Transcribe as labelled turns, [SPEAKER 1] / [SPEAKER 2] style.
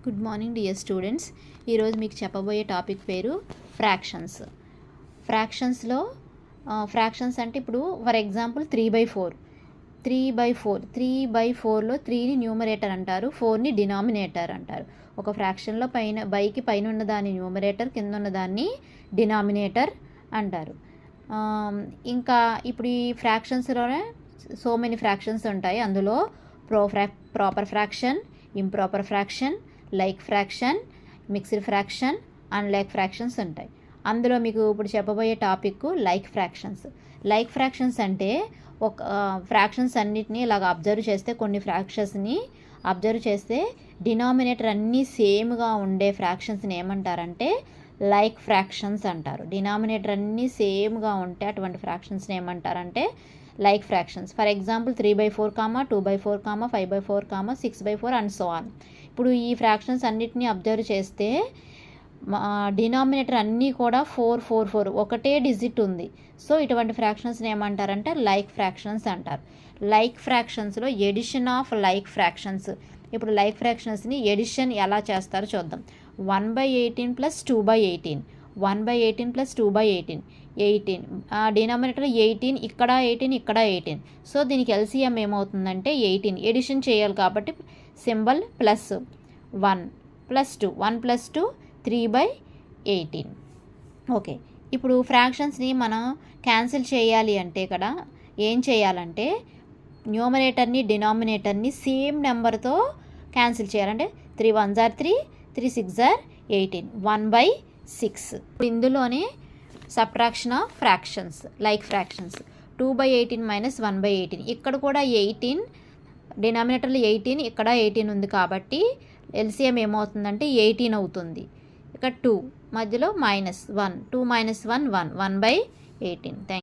[SPEAKER 1] Good morning dear students. ఈరోజు మీకు చెప్పబోయే టాపిక్ పేరు ఫ్రాక్షన్స్. ఫ్రాక్షన్స్ అంటే ఇప్పుడు ఫర్ ఎగ్జాంపుల్ 3/4. 3/4లో 3ని న్యూమరేటర్ అంటారు, 4ని డినామినేటర్ అంటారు. ఒక ఫ్రాక్షన్లో బైకి పైన ఉన్నదాన్ని న్యూమరేటర్, కింద ఉన్నదాన్ని డినామినేటర్ అంటారు. ఇంకా ఇప్పుడు ఈ ఫ్రాక్షన్స్లోనే సో మెనీ ఫ్రాక్షన్స్ ఉంటాయి. అందులో proper fraction, improper fraction, like fraction, mixed fraction, unlike fractions ఉంటాయి. అందులో మీకు ఇప్పుడు చెప్పబోయే topic like fractions. Like fractions అంటే ఒక ఫ్రాక్షన్స్ అన్నిటినీ ఇలాగ అబ్జర్వ్ చేస్తే, కొన్ని ఫ్రాక్షన్స్ని అబ్జర్వ్ చేస్తే డినామినేటర్ అన్నీ సేమ్గా ఉండే ఫ్రాక్షన్స్ని ఏమంటారంటే లైక్ ఫ్రాక్షన్స్ అంటారు. డినామినేటర్ అన్నీ సేమ్గా ఉంటే అటువంటి ఫ్రాక్షన్స్ని ఏమంటారంటే like fractions. For example 3/4, 2/4, 5/4, 6/4 and so on. ఇప్పుడు ఈ ఫ్రాక్షన్స్ అన్నిటినీ అబ్జర్వ్ చేస్తే డినామినేటర్ అన్నీ కూడా 4 ఒకటే డిజిట్ ఉంది. సో ఇటువంటి ఫ్రాక్షన్స్ని ఏమంటారంటే లైక్ ఫ్రాక్షన్స్ అంటారు. లైక్ ఫ్రాక్షన్స్లో ఎడిషన్ ఆఫ్ లైక్ ఫ్రాక్షన్స్. ఇప్పుడు లైక్ ఫ్రాక్షన్స్ని ఎడిషన్ ఎలా చేస్తారో చూద్దాం. 1/18 + 2/18, 1/18 + 2/18, 18. డినామినేటర్ 18, ఇక్కడ 18, ఇక్కడ 18. సో దీనికి ఎల్సిఎం ఏమవుతుందంటే 18. ఎడిషన్ చేయాలి కాబట్టి సింబల్ +1 + 2, 1 + 2 3/18. ఓకే, ఇప్పుడు ఫ్రాక్షన్స్ని మనం క్యాన్సిల్ చేయాలి అంటే ఇక్కడ ఏం చేయాలంటే న్యూమరేటర్ని డినామినేటర్ని సేమ్ నెంబర్తో క్యాన్సిల్ చేయాలంటే 3 1s are 3, 3 6s are 18, 1/6. ఇప్పుడు ఇందులోనే subtraction of fractions, like fractions. 2/18 - 1/18. ఇక్కడ కూడా 18, డినామినేటర్లో 18, ఇక్కడ 18 ఉంది కాబట్టి ఎల్సిఎం ఏమవుతుందంటే 18 అవుతుంది. ఇక్కడ 2 మధ్యలో -1, 2 - 1 1, 1/18.